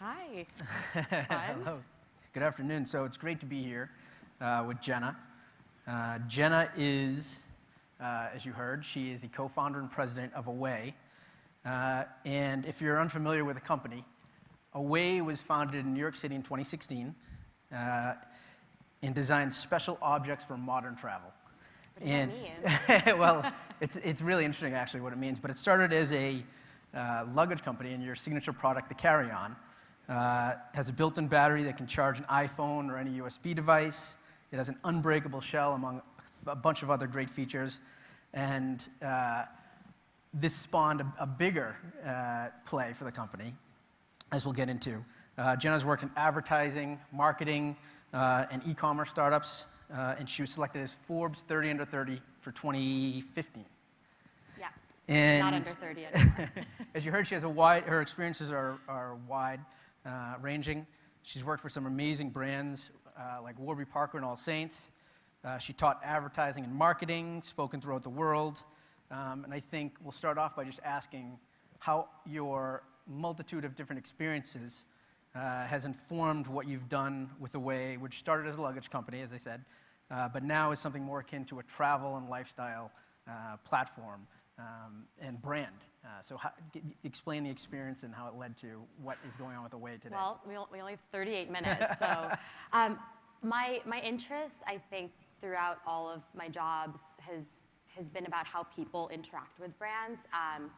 Hi. Hello. Good afternoon. So it's great to be here with Jenna. Jenna is, as you heard, she is the co-founder and president of Away. And if you're unfamiliar with the company, Away was founded in New York City in 2016 and designs special objects for modern travel. What does that mean? Well, it's really interesting actually what it means, but it started as a luggage company, and your signature product, the carry-on, has a built-in battery that can charge an iPhone or any USB device. It has an unbreakable shell, among a bunch of other great features. And this spawned a bigger play for the company, as we'll get into. Jenna's worked in advertising, marketing, and e-commerce startups, and she was selected as Forbes 30 Under 30 for 2015. Yeah, and not under 30 anymore. As you heard, she has her experiences are wide ranging. She's worked for some amazing brands like Warby Parker and All Saints. She taught advertising and marketing, spoken throughout the world. And I think we'll start off by just asking how your multitude of different experiences has informed what you've done with Away, which started as a luggage company, as I said, but now is something more akin to a travel and lifestyle platform and brand. So explain the experience and how it led to what is going on with Away today. Well, we only have 38 minutes, so my interests, I think, throughout all of my jobs has been about how people interact with brands, and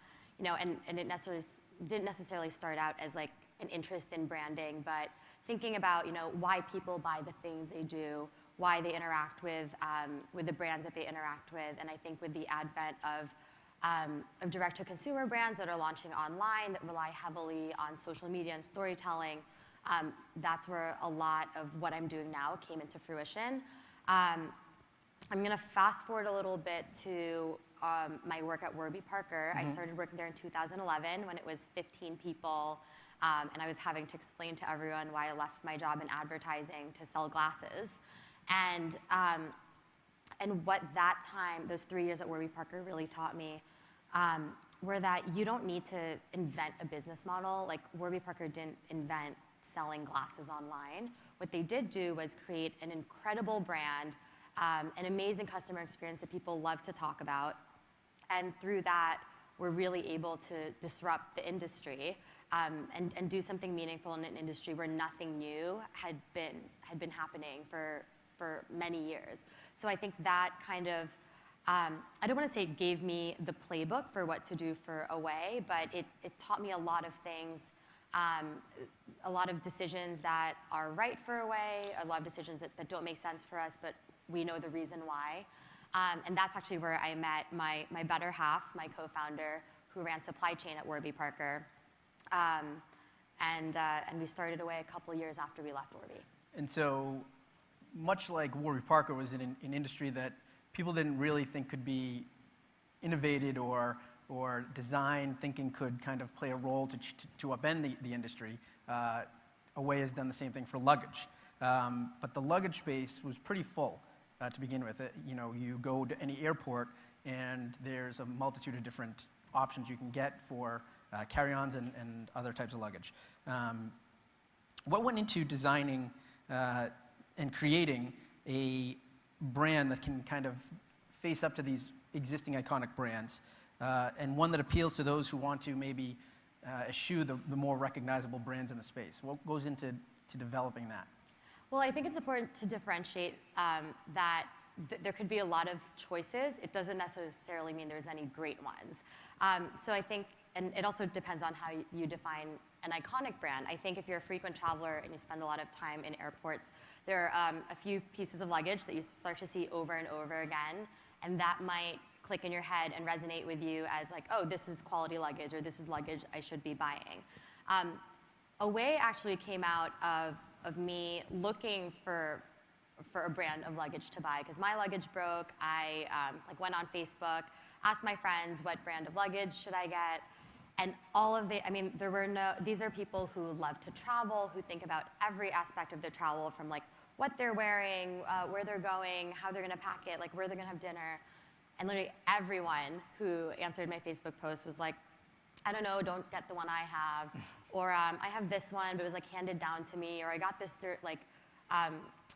it didn't necessarily start out as like an interest in branding, but thinking about why people buy the things they do, why they interact with the brands that they interact with, and I think with the advent of direct-to-consumer brands that are launching online that rely heavily on social media and storytelling, that's where a lot of what I'm doing now came into fruition. I'm going to fast forward a little bit to my work at Warby Parker. I started working there in 2011 when it was 15 people, and I was having to explain to everyone why I left my job in advertising to sell glasses. And what that time, those 3 years at Warby Parker really taught me were that you don't need to invent a business model. Like Warby Parker didn't invent selling glasses online. What they did do was create an incredible brand, an amazing customer experience that people love to talk about. And through that, we're really able to disrupt the industry and do something meaningful in an industry where nothing new had been happening for many years. So I think that kind of, I don't want to say it gave me the playbook for what to do for Away, but it taught me a lot of things, a lot of decisions that are right for Away, a lot of decisions that don't make sense for us, but we know the reason why. And that's actually where I met my better half, my co-founder, who ran supply chain at Warby Parker. And we started Away a couple years after we left Warby. And so, much like Warby Parker was in an industry that people didn't really think could be innovated or design thinking could kind of play a role to upend the industry, Away has done the same thing for luggage. But the luggage space was pretty full to begin with. You go to any airport and there's a multitude of different options you can get for carry-ons and other types of luggage. What went into designing and creating a brand that can kind of face up to these existing iconic brands, and one that appeals to those who want to maybe eschew the more recognizable brands in the space? What goes into developing that? Well, I think it's important to differentiate that there could be a lot of choices. It doesn't necessarily mean there's any great ones. So I think, and it also depends on how you define an iconic brand. I think if you're a frequent traveler and you spend a lot of time in airports, there are a few pieces of luggage that you start to see over and over again, and that might click in your head and resonate with you as like, oh, this is quality luggage, or this is luggage I should be buying. Away actually came out of me looking for a brand of luggage to buy, because my luggage broke. I went on Facebook, asked my friends what brand of luggage should I get, and these are people who love to travel, who think about every aspect of their travel, from like what they're wearing, where they're going, how they're gonna pack it, like where they're gonna have dinner. And literally everyone who answered my Facebook post was like, I don't know, don't get the one I have. Or I have this one, but it was like handed down to me. Or I got this through, like,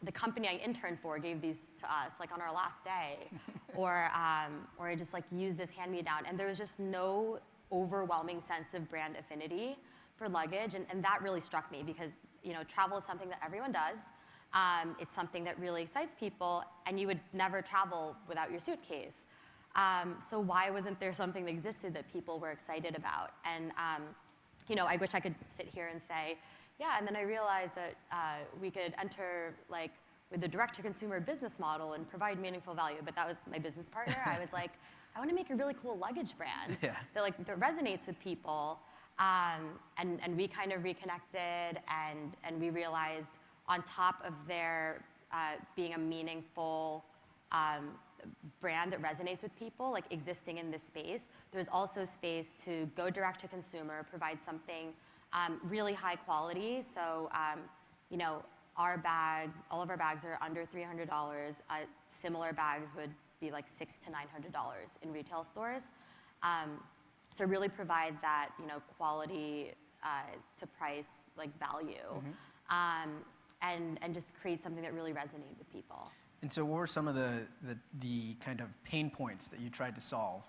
the company I interned for gave these to us, like on our last day. Or I just like used this hand-me-down. And there was just no overwhelming sense of brand affinity for luggage. And that really struck me because, travel is something that everyone does. It's something that really excites people, and you would never travel without your suitcase. So why wasn't there something that existed that people were excited about? And I wish I could sit here and say, yeah, and then I realized that we could enter like with the direct-to-consumer business model and provide meaningful value. But that was my business partner. I was like, I want to make a really cool luggage brand that resonates with people. And we kind of reconnected, and we realized on top of their being a meaningful brand that resonates with people, like existing in this space, there's also space to go direct to consumer, provide something really high quality. So, our bags, all of our bags are under $300. Similar bags would be like $600 to $900 in retail stores. So really provide that, quality to price, like value, and just create something that really resonated with people. And so what were some of the kind of pain points that you tried to solve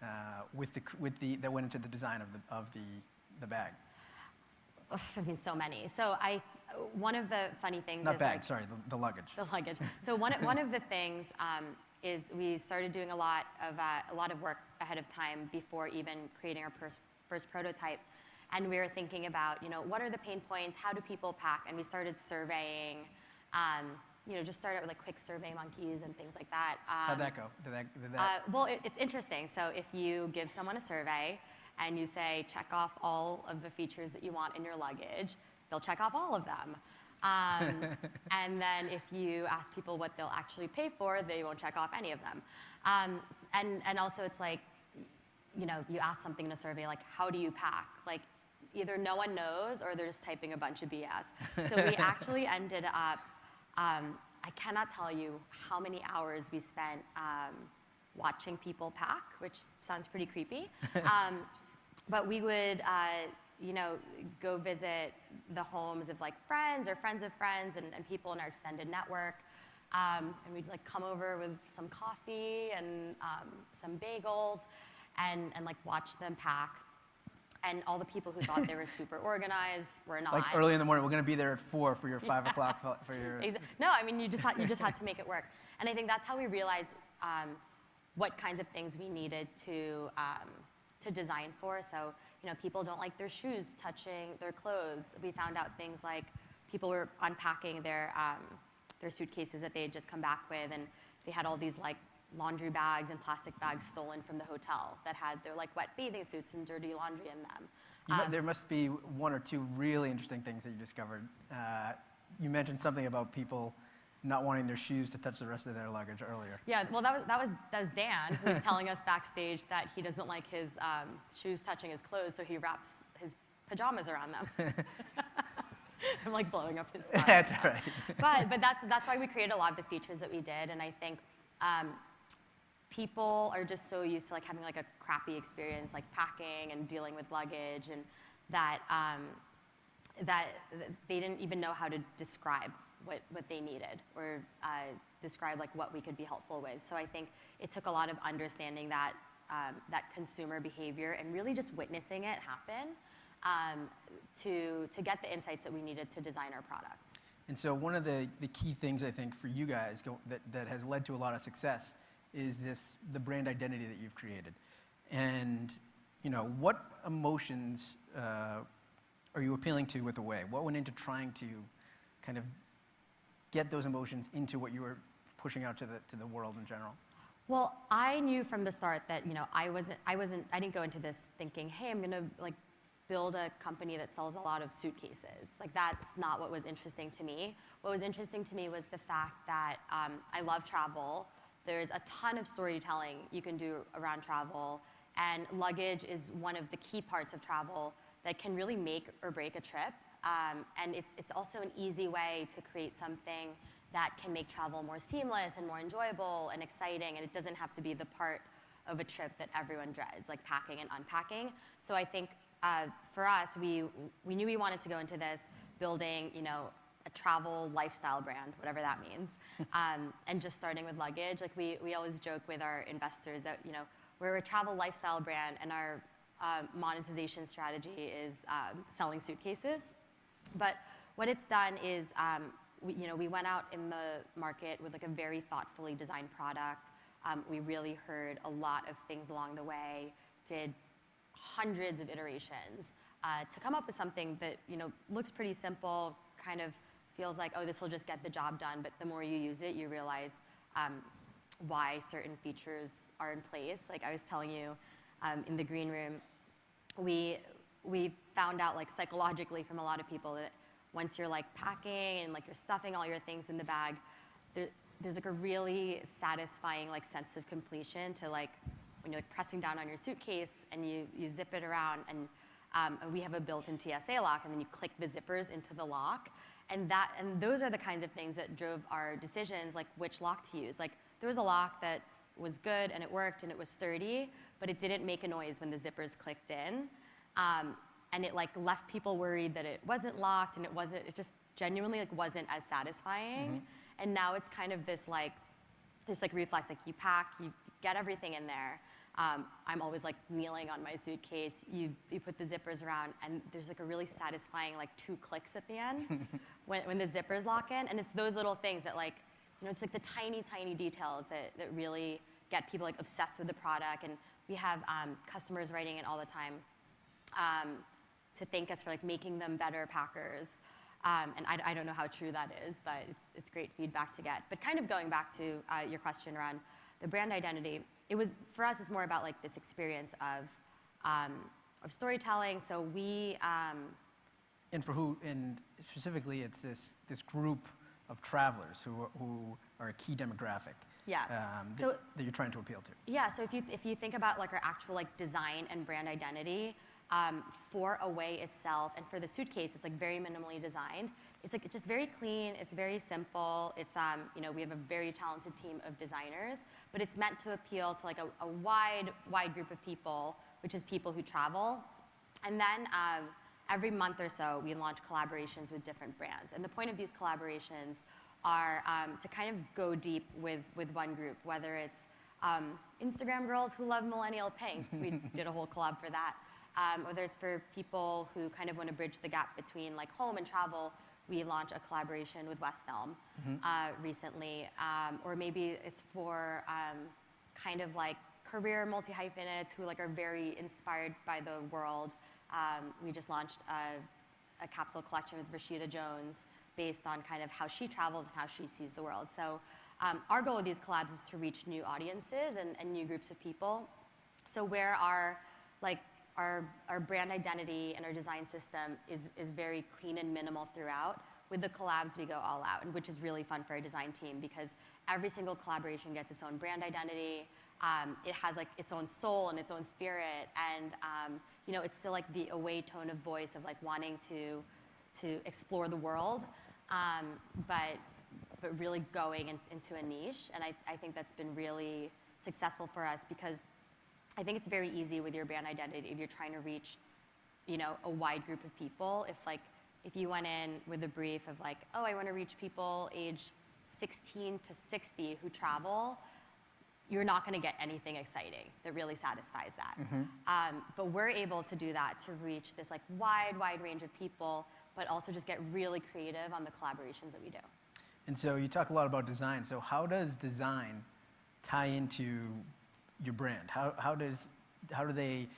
that went into the design of the bag? Ugh, I mean, so many. So one of the funny things Not is bag, sorry, the luggage. The luggage. So one of the things is we started doing a lot of work ahead of time before even creating our first prototype, and we were thinking about what are the pain points, how do people pack, and we started surveying. Just started with like quick survey monkeys and things like that. How'd that go? Did that? Well, it's interesting. So if you give someone a survey and you say, check off all of the features that you want in your luggage, they'll check off all of them. And then if you ask people what they'll actually pay for, they won't check off any of them. And also it's like, you ask something in a survey like, how do you pack? Like, either no one knows or they're just typing a bunch of BS. So we actually ended up, I cannot tell you how many hours we spent watching people pack, which sounds pretty creepy. But we would, go visit the homes of like friends or friends of friends and people in our extended network. And we'd like come over with some coffee and some bagels and like watch them pack. And all the people who thought they were super organized were not. Like early in the morning, we're going to be there at 4 for your 5 o'clock for your. No, I mean you just had to make it work. And I think that's how we realized what kinds of things we needed to design for. So people don't like their shoes touching their clothes. We found out things like people were unpacking their suitcases that they had just come back with, and they had all these like laundry bags and plastic bags stolen from the hotel that had their like wet bathing suits and dirty laundry in them. There must be one or two really interesting things that you discovered. You mentioned something about people not wanting their shoes to touch the rest of their luggage earlier. Yeah, well, that was Dan who was telling us backstage that he doesn't like his shoes touching his clothes, so he wraps his pajamas around them. I'm like blowing up his spot. That's all right. But that's why we created a lot of the features that we did, and I think people are just so used to like having like a crappy experience, like packing and dealing with luggage, and that they didn't even know how to describe what they needed or describe like what we could be helpful with. So I think it took a lot of understanding that consumer behavior and really just witnessing it happen to get the insights that we needed to design our product. And so one of the key things I think for you guys that has led to a lot of success is the brand identity that you've created. And what emotions are you appealing to with Away? What went into trying to kind of get those emotions into what you were pushing out to the world in general? Well, I knew from the start that I didn't go into this thinking, hey, I'm gonna like build a company that sells a lot of suitcases. Like that's not what was interesting to me. What was interesting to me was the fact that I love travel. There's a ton of storytelling you can do around travel, and luggage is one of the key parts of travel that can really make or break a trip. And it's also an easy way to create something that can make travel more seamless and more enjoyable and exciting, and it doesn't have to be the part of a trip that everyone dreads, like packing and unpacking. So I think for us, we knew we wanted to go into this building, a travel lifestyle brand, whatever that means, and just starting with luggage. Like we always joke with our investors that we're a travel lifestyle brand, and our monetization strategy is selling suitcases. But what it's done is we went out in the market with like a very thoughtfully designed product. We really heard a lot of things along the way, did hundreds of iterations to come up with something that looks pretty simple, kind of feels like, oh, this will just get the job done. But the more you use it, you realize why certain features are in place. Like I was telling you in the green room, we found out like psychologically from a lot of people that once you're like packing and like you're stuffing all your things in the bag, there's like a really satisfying like sense of completion to like when you're like pressing down on your suitcase and you zip it around, and we have a built-in TSA lock, and then you click the zippers into the lock, and those are the kinds of things that drove our decisions, like which lock to use. Like there was a lock that was good and it worked and it was sturdy, but it didn't make a noise when the zippers clicked in, and it like left people worried that it wasn't locked, and it just genuinely like wasn't as satisfying. Mm-hmm. And now it's kind of this reflex, like you pack, you get everything in there. I'm always like kneeling on my suitcase. You put the zippers around, and there's like a really satisfying like 2 clicks at the end when the zippers lock in. And it's those little things that like, it's like the tiny, tiny details that really get people like obsessed with the product. And we have customers writing in all the time to thank us for like making them better packers. And I don't know how true that is, but it's great feedback to get. But kind of going back to your question around the brand identity, for us, it's more about like this experience of storytelling. So we and specifically, it's this group of travelers who are a key demographic. Yeah. That you're trying to appeal to. Yeah. So if you think about like our actual like design and brand identity. For Away itself and for the suitcase, it's like very minimally designed. It's like it's just very clean. It's very simple. It's we have a very talented team of designers, but it's meant to appeal to like a wide group of people, which is people who travel. And then every month or so, we launch collaborations with different brands. And the point of these collaborations are to kind of go deep with one group, whether it's Instagram girls who love millennial pink. We did a whole collab for that. Or there's for people who kind of want to bridge the gap between like home and travel. We launched a collaboration with West Elm recently. Or maybe it's for kind of like career multi-hyphenates who like are very inspired by the world. We just launched a capsule collection with Rashida Jones based on kind of how she travels and how she sees the world. So our goal with these collabs is to reach new audiences and new groups of people. So where our brand identity and our design system is very clean and minimal throughout. With the collabs, we go all out, and which is really fun for our design team because every single collaboration gets its own brand identity. It has like its own soul and its own spirit, and it's still like the Away tone of voice of like wanting to explore the world, but really going into a niche. And I think that's been really successful for us because I think it's very easy with your brand identity if you're trying to reach, a wide group of people. If you went in with a brief of like, oh, I want to reach people age 16 to 60 who travel, you're not going to get anything exciting that really satisfies that. Mm-hmm. But we're able to do that to reach this like wide range of people, but also just get really creative on the collaborations that we do. And so you talk a lot about design. So how does design tie into your brand? How do they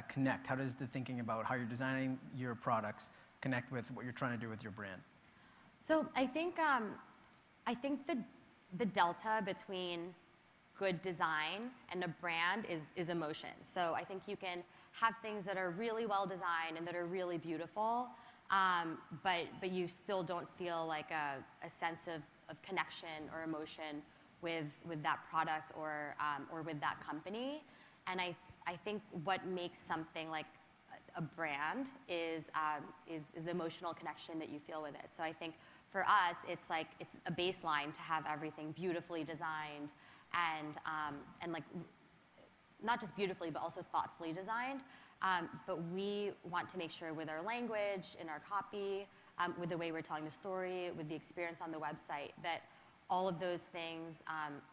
connect? How does the thinking about how you're designing your products connect with what you're trying to do with your brand? So I think the delta between good design and a brand is emotion. So I think you can have things that are really well designed and that are really beautiful, but you still don't feel like a sense of connection or emotion with that product or with that company. And I think what makes something like a brand is the emotional connection that you feel with it. So I think for us, it's a baseline to have everything beautifully designed and like not just beautifully, but also thoughtfully designed. But we want to make sure with our language, in our copy, with the way we're telling the story, with the experience on the website, that all of those things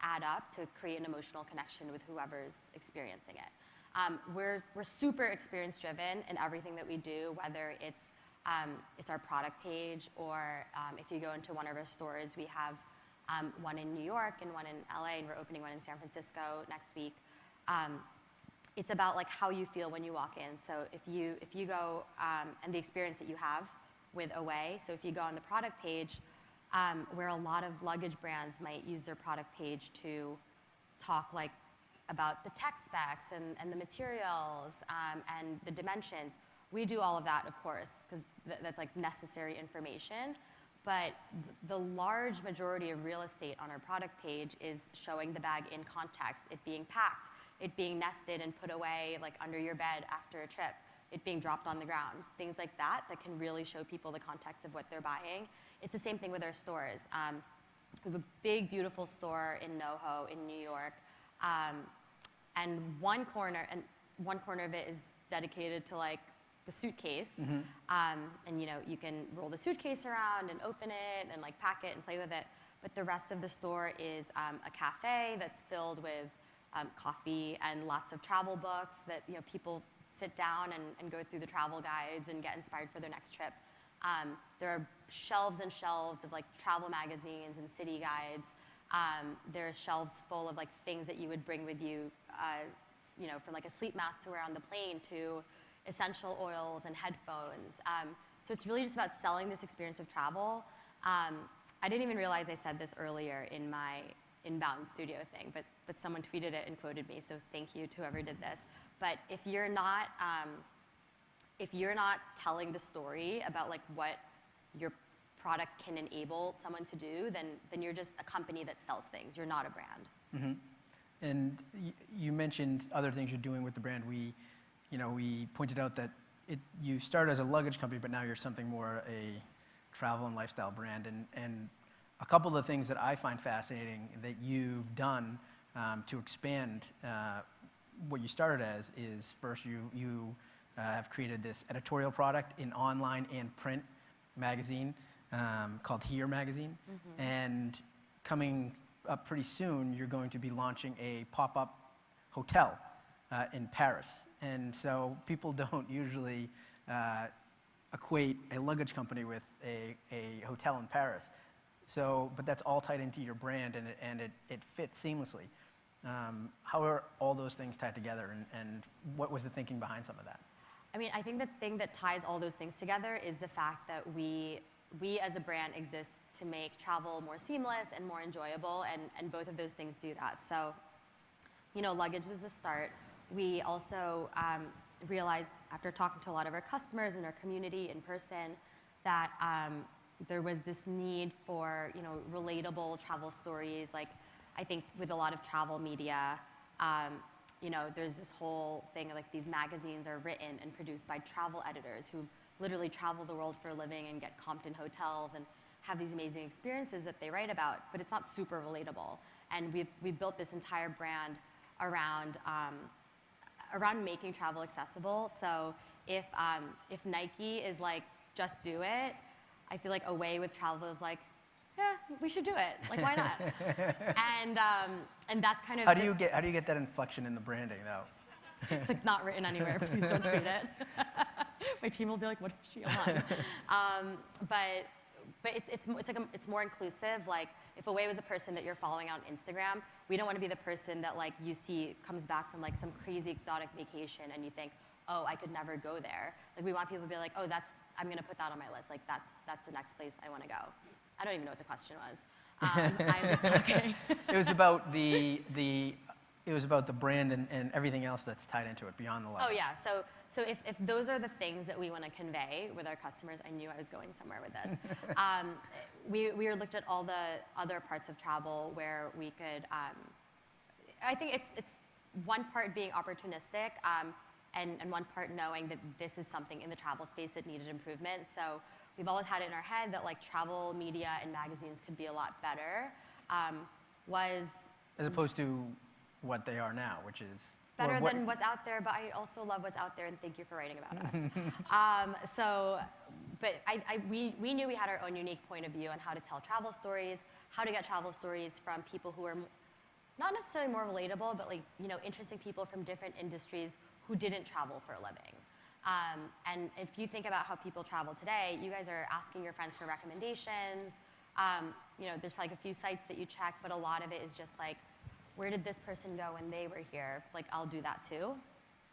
add up to create an emotional connection with whoever's experiencing it. We're super experience driven in everything that we do, whether it's our product page, or if you go into one of our stores, we have one in New York and one in LA, and we're opening one in San Francisco next week. It's about like how you feel when you walk in. So if you go and the experience that you have with Away. So if you go on the product page, where a lot of luggage brands might use their product page to talk like about the tech specs and the materials and the dimensions, we do all of that, of course, because that's like necessary information. But the large majority of real estate on our product page is showing the bag in context, it being packed, it being nested and put away like under your bed after a trip, it being dropped on the ground, things like that that can really show people the context of what they're buying. It's the same thing with our stores. We have a big, beautiful store in NoHo in New York, and one corner of it is dedicated to like the suitcase, and you can roll the suitcase around and open it and like pack it and play with it. But the rest of the store is a cafe that's filled with coffee and lots of travel books that people sit down and go through the travel guides and get inspired for their next trip. There are shelves and shelves of like travel magazines and city guides. There's shelves full of like things that you would bring with you, from like a sleep mask to wear on the plane to essential oils and headphones. So it's really just about selling this experience of travel. I didn't even realize I said this earlier in my inbound studio thing, but someone tweeted it and quoted me, so thank you to whoever did this. But if you're not telling the story about like what your product can enable someone to do, then you're just a company that sells things. You're not a brand. Mm-hmm. And you mentioned other things you're doing with the brand. We pointed out that you started as a luggage company, but now you're something more a travel and lifestyle brand. And a couple of the things that I find fascinating that you've done to expand what you started as is, first, you have created this editorial product in online and print magazine called Here Magazine. Mm-hmm. And coming up pretty soon, you're going to be launching a pop-up hotel in Paris. And so people don't usually equate a luggage company with a hotel in Paris. So, but that's all tied into your brand, and it fits seamlessly. How are all those things tied together, and what was the thinking behind some of that? I mean, I think the thing that ties all those things together is the fact that we as a brand exist to make travel more seamless and more enjoyable, and both of those things do that. So, luggage was the start. We also realized after talking to a lot of our customers and our community in person that there was this need for, relatable travel stories. Like, I think with a lot of travel media, there's this whole thing of like these magazines are written and produced by travel editors who literally travel the world for a living and get comped in hotels and have these amazing experiences that they write about, but it's not super relatable. And we've built this entire brand around making travel accessible. So if Nike is like, just do it, I feel like Away with travel is like, yeah, we should do it. Like, why not? And that's kind of how do you get that inflection in the branding though? It's like not written anywhere. Please don't tweet it. My team will be like, what is she on? But it's more inclusive. Like, if Away was a person that you're following on Instagram, we don't want to be the person that like you see comes back from like some crazy exotic vacation and you think, oh, I could never go there. Like, we want people to be like, oh, I'm going to put that on my list. Like, that's the next place I want to go. I don't even know what the question was. I'm just talking. It was about the brand and everything else that's tied into it beyond the luggage. Oh yeah. So if those are the things that we want to convey with our customers, I knew I was going somewhere with this. We looked at all the other parts of travel where we could. I think it's one part being opportunistic. And one part knowing that this is something in the travel space that needed improvement. So we've always had it in our head that like travel media and magazines could be a lot better. As opposed to what they are now, which is better Or what- than what's out there, but I also love what's out there, and thank you for writing about us. We knew we had our own unique point of view on how to tell travel stories, how to get travel stories from people who are not necessarily more relatable, but like, you know, interesting people from different industries who didn't travel for a living. And if you think about how people travel today, you guys are asking your friends for recommendations. You know, there's probably like a few sites that you check, but a lot of it is just like, where did this person go when they were here? Like, I'll do that too.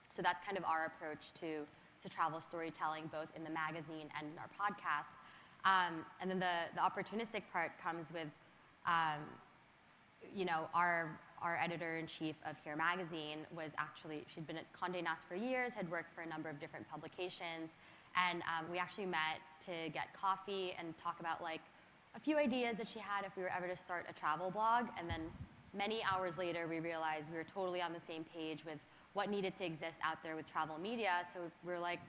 So that's kind of our approach to travel storytelling, both in the magazine and in our podcast. And then the opportunistic part comes with, you know, our editor-in-chief of Here Magazine was actually, she'd been at Condé Nast for years, had worked for a number of different publications, and we actually met to get coffee and talk about like a few ideas that she had if we were ever to start a travel blog. And then many hours later, we realized we were totally on the same page with what needed to exist out there with travel media. So we were like,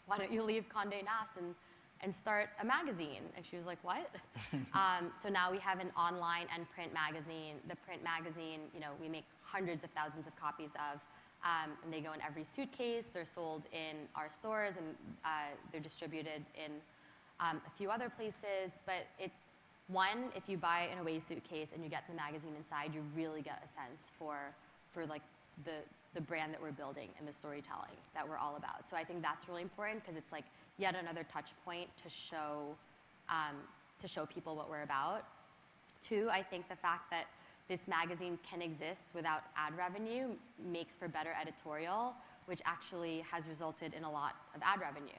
why don't you leave Condé Nast and start a magazine? And she was like, what? So now we have an online and print magazine. The print magazine, you know, we make hundreds of thousands of copies of, and they go in every suitcase. They're sold in our stores, and they're distributed in a few other places. But one, if you buy an Away suitcase and you get the magazine inside, you really get a sense for like the brand that we're building and the storytelling that we're all about. So I think that's really important, because it's like yet another touch point to show people what we're about. Two, I think the fact that this magazine can exist without ad revenue makes for better editorial, which actually has resulted in a lot of ad revenue,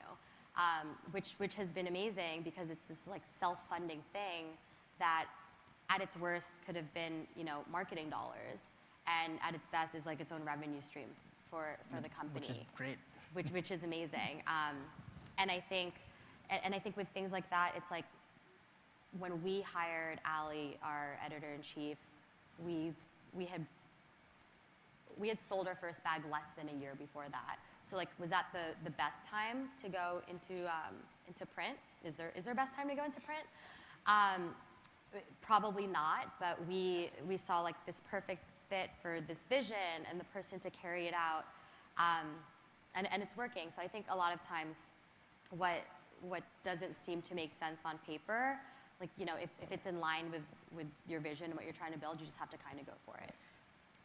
which has been amazing, because it's this like self-funding thing that at its worst could have been, you know, marketing dollars, and at its best is like its own revenue stream for the company. Which is great. Which is amazing. And I think with things like that, it's like when we hired Ali, our editor-in-chief, we had sold our first bag less than a year before that. So like, was that the best time to go into print? Is there a best time to go into print? Probably not, but we saw like this perfect fit for this vision and the person to carry it out, and it's working. So I think a lot of times what doesn't seem to make sense on paper, like, you know, if it's in line with your vision and what you're trying to build, you just have to kind of go for it.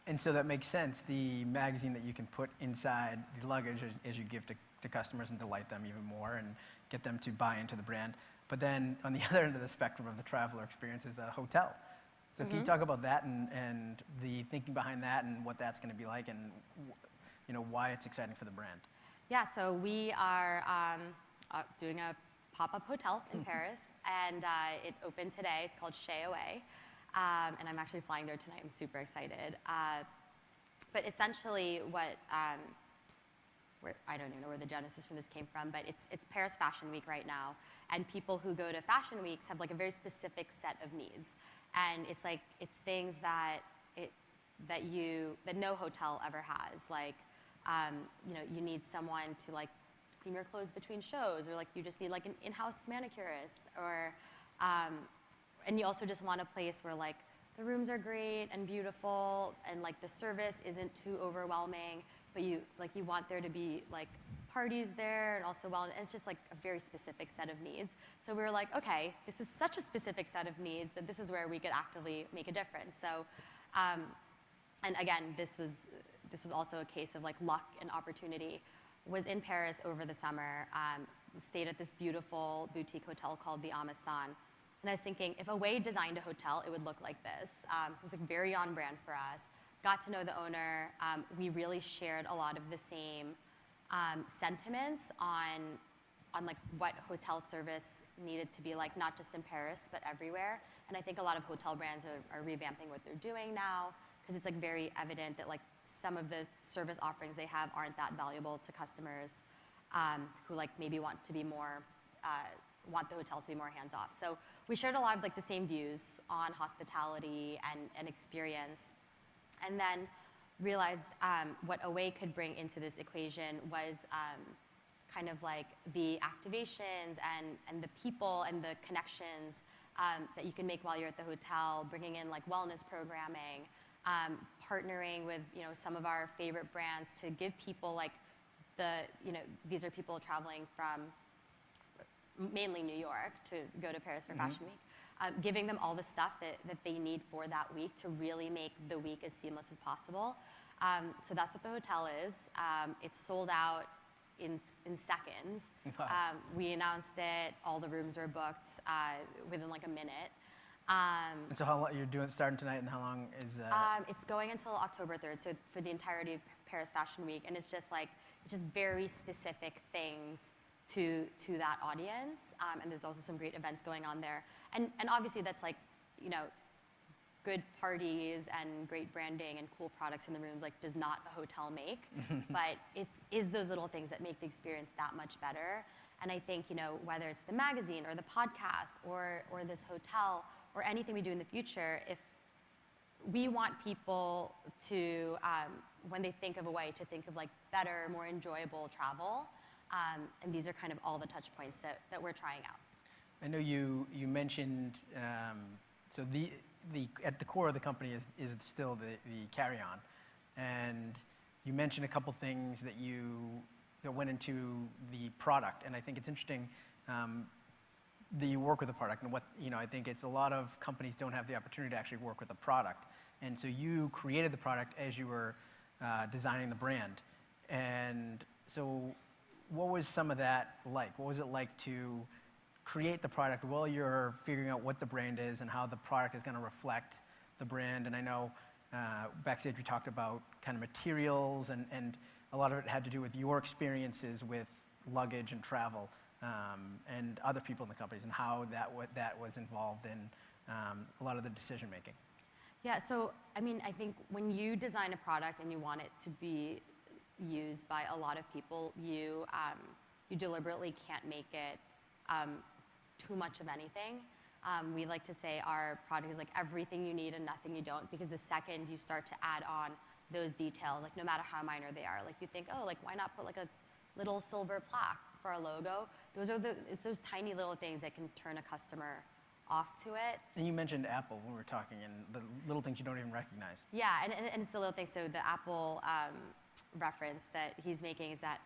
And so that makes sense. The magazine that you can put inside your luggage as you give to customers and delight them even more and get them to buy into the brand. But then on the other end of the spectrum of the traveler experience is a hotel. So can you talk about that and the thinking behind that and what that's going to be like, and you know, why it's exciting for the brand? Yeah, so we are doing a pop-up hotel in Paris, and it opened today. It's called Chez Away, and I'm actually flying there tonight. I'm super excited. But essentially, I don't even know where the genesis from this came from, but it's Paris Fashion Week right now, and people who go to Fashion Weeks have like a very specific set of needs, and it's things that no hotel ever has. Like, you know, you need someone to like steam your clothes between shows, or like you just need like an in-house manicurist, or and you also just want a place where like the rooms are great and beautiful, and like the service isn't too overwhelming, but you want there to be like parties there, and also and it's just like a very specific set of needs. So we were like, okay, this is such a specific set of needs that this is where we could actively make a difference. So, and again, this was also a case of like luck and opportunity. Was in Paris over the summer, stayed at this beautiful boutique hotel called the Amistan. And I was thinking, if Away designed a hotel, it would look like this. It was like very on brand for us. Got to know the owner. We really shared a lot of the same sentiments on like what hotel service needed to be like, not just in Paris, but everywhere. And I think a lot of hotel brands are revamping what they're doing now, because it's like very evident that like some of the service offerings they have aren't that valuable to customers who like maybe want to be more, want the hotel to be more hands-off. So we shared a lot of like the same views on hospitality and experience, and then realized what Away could bring into this equation was kind of like the activations and the people and the connections that you can make while you're at the hotel, bringing in like wellness programming, partnering with some of our favorite brands to give people like these are people traveling from mainly New York to go to Paris for Fashion Week, giving them all the stuff that they need for that week to really make the week as seamless as possible. So that's what the hotel is. It's sold out in seconds. Wow. We announced it, all the rooms were booked within like a minute. And so how long you're starting tonight, and how long is It's going until October 3rd, so for the entirety of Paris Fashion Week, and it's just very specific things to that audience, and there's also some great events going on there, and obviously that's like good parties and great branding and cool products in the rooms does not the hotel make, but it is those little things that make the experience that much better. And I think whether it's the magazine or the podcast or this hotel or anything we do in the future, if we want people to when they think of Away to think of better, more enjoyable travel, and these are kind of all the touch points that we're trying out. I know you mentioned so the at the core of the company is still the carry-on, and you mentioned a couple things that went into the product, and I think it's interesting that you work with the product, and I think it's a lot of companies don't have the opportunity to actually work with the product, and so you created the product as you were designing the brand, and so what was some of that like? What was it like to create the product while you're figuring out what the brand is and how the product is going to reflect the brand? And I know backstage we talked about kind of materials, and a lot of it had to do with your experiences with luggage and travel, and other people in the companies, and how that was involved in a lot of the decision making. Yeah, so I think when you design a product and you want it to be used by a lot of people, you deliberately can't make it too much of anything. We like to say our product is like everything you need and nothing you don't, because the second you start to add on those details, no matter how minor they are, you think, why not put a little silver plaque for our logo? It's those tiny little things that can turn a customer off to it. And you mentioned Apple when we were talking, and the little things you don't even recognize. Yeah, and it's the little things. So the Apple reference that he's making is that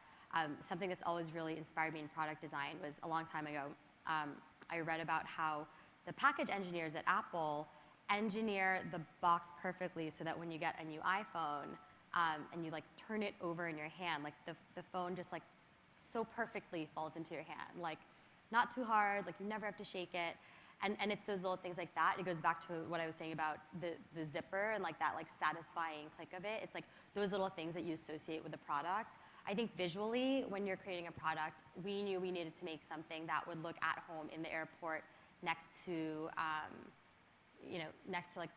something that's always really inspired me in product design was a long time ago. I read about how the package engineers at Apple engineer the box perfectly so that when you get a new iPhone and you turn it over in your hand, the phone just so perfectly falls into your hand, not too hard, you never have to shake it. And it's those little things like that. It goes back to what I was saying about the zipper and that satisfying click of it. It's those little things that you associate with the product. I think visually, when you're creating a product, we knew we needed to make something that would look at home in the airport next to a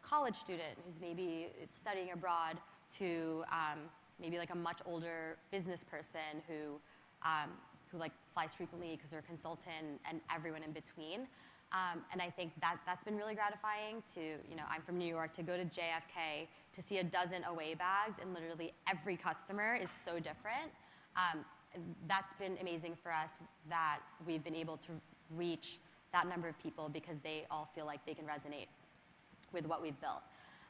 college student who's maybe studying abroad, to maybe a much older business person who flies frequently because they're a consultant, and everyone in between. And I think that's been really gratifying I'm from New York, to go to JFK, to see a dozen Away bags, and literally every customer is so different. That's been amazing for us, that we've been able to reach that number of people because they all feel like they can resonate with what we've built.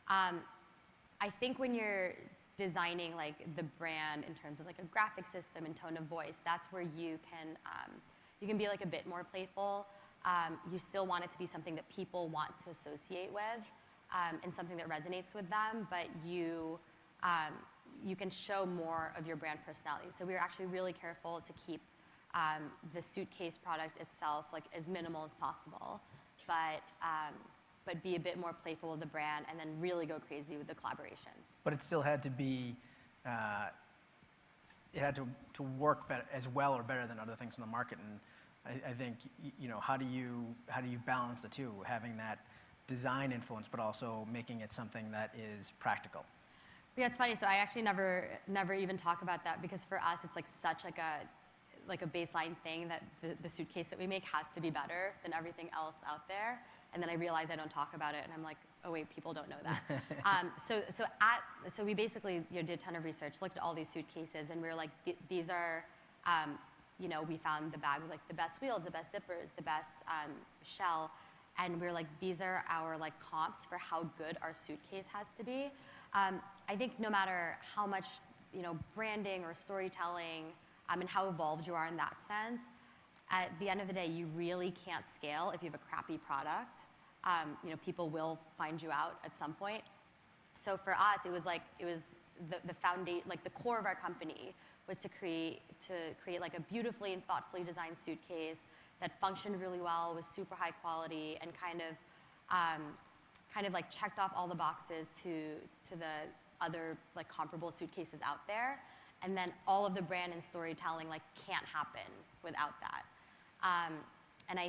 I think when you're designing the brand in terms of a graphic system and tone of voice, that's where you can be a bit more playful. You still want it to be something that people want to associate with, and something that resonates with them, but you can show more of your brand personality. So we were actually really careful to keep the suitcase product itself as minimal as possible, but be a bit more playful with the brand, and then really go crazy with the collaborations. But it still had to be, it had to work as well or better than other things in the market. And I think, how do you balance the two, having that design influence, but also making it something that is practical? Yeah, it's funny. So I actually never even talk about that, because for us, it's such a baseline thing that the suitcase that we make has to be better than everything else out there. And then I realize I don't talk about it, and I'm like, oh wait, people don't know that. So we basically did a ton of research, looked at all these suitcases, and we were like, these are. We found the bag with the best wheels, the best zippers, the best shell, and we were like, these are our comps for how good our suitcase has to be. I think no matter how much branding or storytelling and how evolved you are in that sense, at the end of the day, you really can't scale if you have a crappy product. People will find you out at some point. So for us, it was the foundation, like the core of our company was to create like a beautifully and thoughtfully designed suitcase that functioned really well, was super high quality, and kind of like checked off all the boxes to the other like comparable suitcases out there. And then all of the brand and storytelling like can't happen without that. And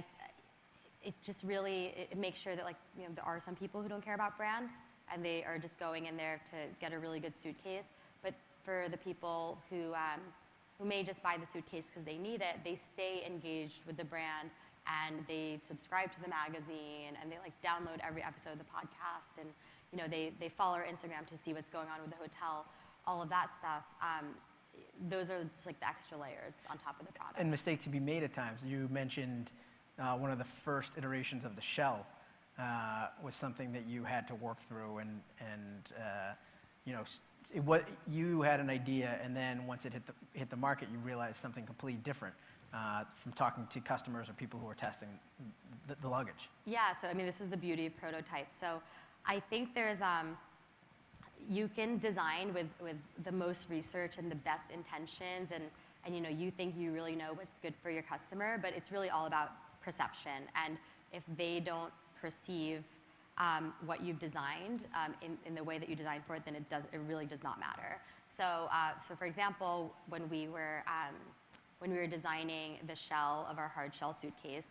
it just really, it makes sure that like, there are some people who don't care about brand and they are just going in there to get a really good suitcase. But for the people who may just buy the suitcase because they need it, they stay engaged with the brand and they subscribe to the magazine and they like download every episode of the podcast and they follow our Instagram to see what's going on with the hotel, all of that stuff. Those are just like the extra layers on top of the product. And mistakes to be made at times. You mentioned one of the first iterations of the shell was something that you had to work through, you had an idea, and then once it hit the market, you realized something completely different from talking to customers or people who were testing the luggage. Yeah, so I mean, this is the beauty of prototypes. So I think there's you can design with the most research and the best intentions, and you think you really know what's good for your customer, but it's really all about perception. And if they don't perceive what you've designed in the way that you designed for it, then it really does not matter. So for example, when we were designing the shell of our hard shell suitcase,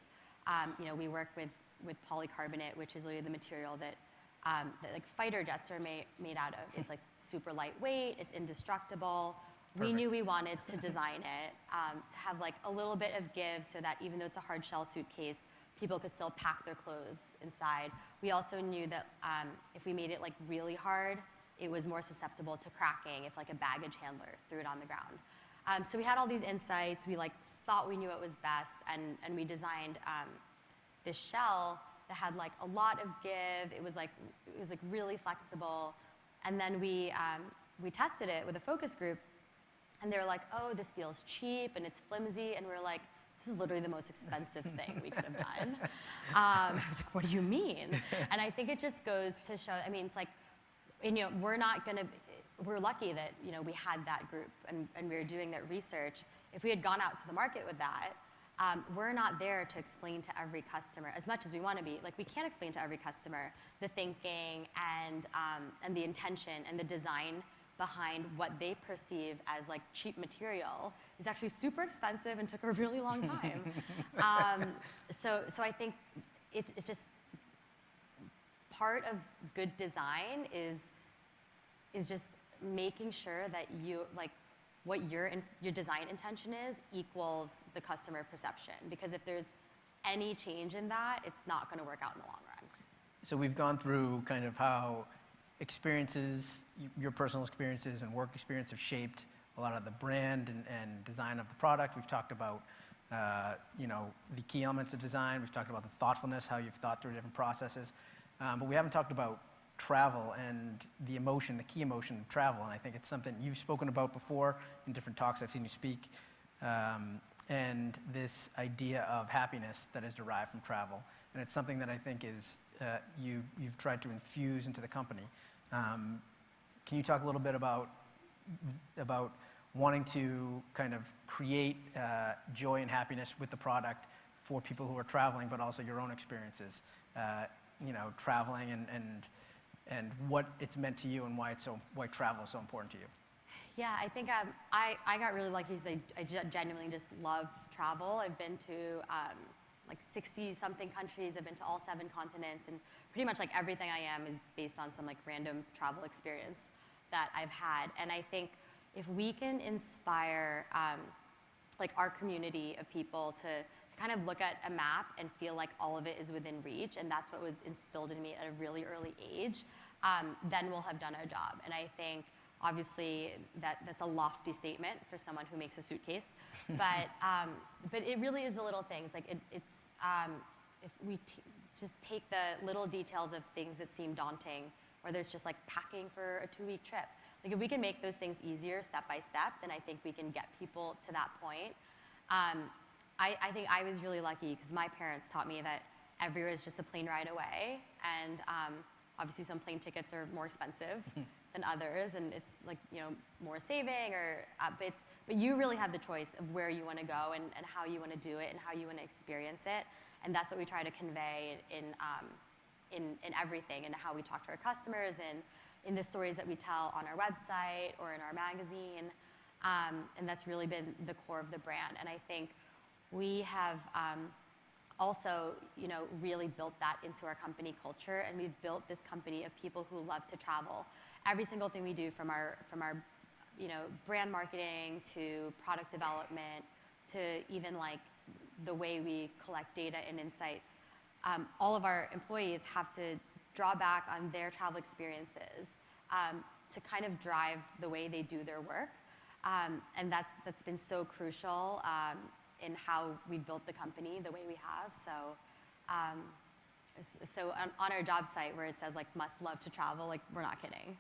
we worked with polycarbonate, which is really the material that like fighter jets are made out of. It's like super lightweight, it's indestructible. Perfect. We knew we wanted to design it to have like a little bit of give so that even though it's a hard shell suitcase, people could still pack their clothes inside. We also knew that if we made it like really hard, it was more susceptible to cracking if like a baggage handler threw it on the ground. So we had all these insights. We like thought we knew what was best, and we designed this shell that had like a lot of give. It was like really flexible. And then we tested it with a focus group, and they were like, oh, this feels cheap and it's flimsy. And we were like, this is literally the most expensive thing we could have done. I was like, what do you mean? And I think it just goes to show, I mean, it's like, we're lucky that, we had that group and we were doing that research. If we had gone out to the market with that, we're not there to explain to every customer as much as we want to be. Like, we can't explain to every customer the thinking and the intention and the design behind what they perceive as like cheap material is actually super expensive and took a really long time. So I think it's just part of good design is just making sure that you like what your design intention is equals the customer perception. Because if there's any change in that, it's not going to work out in the long run. So we've gone through kind of how experiences, your personal experiences and work experience have shaped a lot of the brand and design of the product. We've talked about the key elements of design. We've talked about the thoughtfulness, how you've thought through different processes. But we haven't talked about travel and the emotion, the key emotion of travel. And I think it's something you've spoken about before in different talks I've seen you speak. And this idea of happiness that is derived from travel. And it's something that I think is you've tried to infuse into the company. Can you talk a little bit about wanting to kind of create joy and happiness with the product for people who are traveling, but also your own experiences, traveling and what it's meant to you and why travel is so important to you? Yeah, I think I got really lucky because I genuinely just love travel. I've been to like 60-something countries. I've been to all 7 continents, and pretty much like everything I am is based on some like random travel experience that I've had. And I think if we can inspire like our community of people to kind of look at a map and feel like all of it is within reach, and that's what was instilled in me at a really early age, then we'll have done our job. And I think obviously that's a lofty statement for someone who makes a suitcase, but it really is the little things. Like it's if we just take the little details of things that seem daunting whether it's just like packing for a 2-week trip. Like if we can make those things easier step by step, then I think we can get people to that point. I think I was really lucky because my parents taught me that everywhere is just a plane ride away, and obviously some plane tickets are more expensive than others, and it's like, you know, more saving, or but you really have the choice of where you want to go and how you want to do it and how you want to experience it, and that's what we try to convey in everything, and how we talk to our customers, and in the stories that we tell on our website or in our magazine, and that's really been the core of the brand. And I think we have also, you know, really built that into our company culture, and we've built this company of people who love to travel. Every single thing we do, from our you know, brand marketing to product development to even like the way we collect data and insights, all of our employees have to draw back on their travel experiences to kind of drive the way they do their work, and that's been so crucial in how we built the company the way we have. So on our job site where it says like must love to travel, like we're not kidding.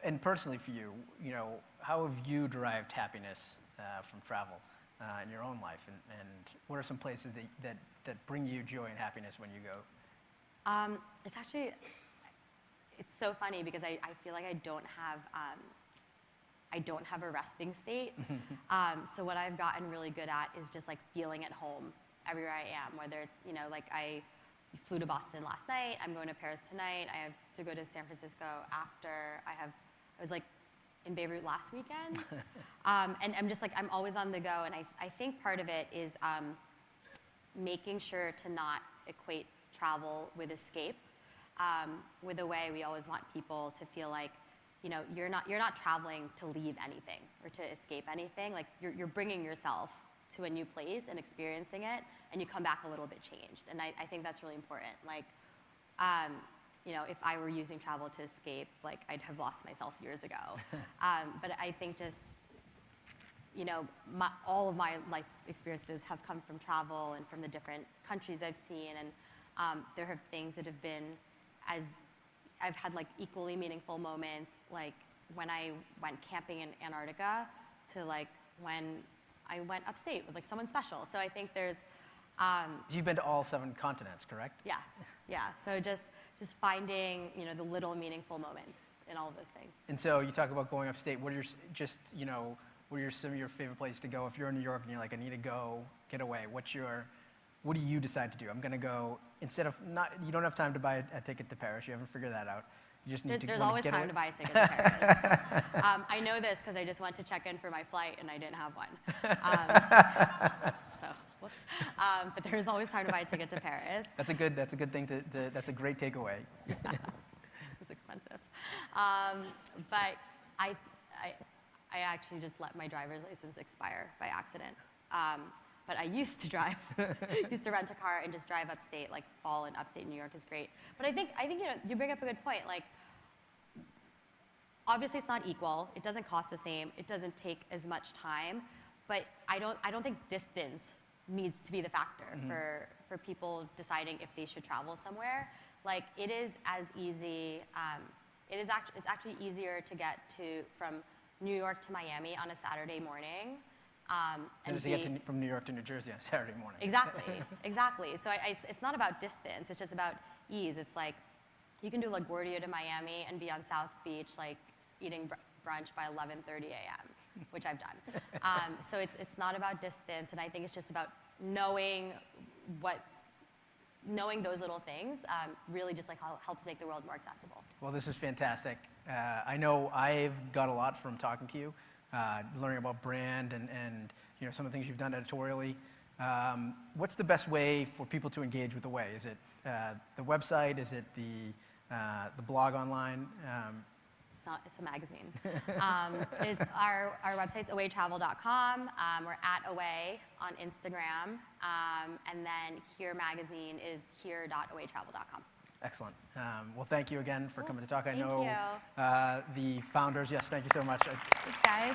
And personally for you, you know, how have you derived happiness from travel in your own life, and what are some places that bring you joy and happiness when you go? It's so funny because I feel like I don't have a resting state. So what I've gotten really good at is just like feeling at home everywhere I am, whether it's, you know, like I flew to Boston last night, I'm going to Paris tonight, I have to go to San Francisco after, I was like in Beirut last weekend. And I'm just like, I'm always on the go, and I think part of it is making sure to not equate travel with escape. With Away, we always want people to feel like, you know, you're not traveling to leave anything or to escape anything. Like you're bringing yourself to a new place and experiencing it, and you come back a little bit changed. And I think that's really important. Like, you know, if I were using travel to escape, like I'd have lost myself years ago. But I think just, you know, all of my life experiences have come from travel and from the different countries I've seen, and there have things that have been I've had like equally meaningful moments, like when I went camping in Antarctica to like when I went upstate with like someone special. So I think there's You've been to all 7 continents, correct? Yeah. So just finding, you know, the little meaningful moments in all of those things. And so you talk about going upstate. What are some of your favorite places to go? If you're in New York and you're like, I need to go get away, what do you decide to do? I'm going to go, you don't have time to buy a ticket to Paris. You haven't figured that out. You just need There's always time to buy a ticket to Paris. I know this because I just went to check in for my flight and I didn't have one. So, whoops. But there's always time to buy a ticket to Paris. That's a good thing that's a great takeaway. It's expensive. But I actually just let my driver's license expire by accident. But I used to drive, used to rent a car and just drive upstate, like fall in upstate New York is great. But I think you know, you bring up a good point. Like, obviously it's not equal. It doesn't cost the same. It doesn't take as much time. But I don't think distance needs to be the factor for people deciding if they should travel somewhere. Like, it is as easy. It's actually easier to get from New York to Miami on a Saturday morning. And just to get from New York to New Jersey on Saturday morning. Exactly. So it's not about distance. It's just about ease. It's like you can do LaGuardia to Miami and be on South Beach, like eating brunch by 11:30 a.m., which I've done. So it's not about distance, and I think it's just about knowing those little things really just like helps make the world more accessible. Well, this is fantastic. I know I've got a lot from talking to you. Learning about brand and you know, some of the things you've done editorially. What's the best way for people to engage with Away? Is it the website? Is it the blog online? It's a magazine. It's our website's awaytravel.com. We're at Away on Instagram, and then Here magazine is here.awaytravel.com. Excellent. Well, thank you again for coming to talk. I Thank know you. The founders. Yes, thank you so much. Thanks, guys.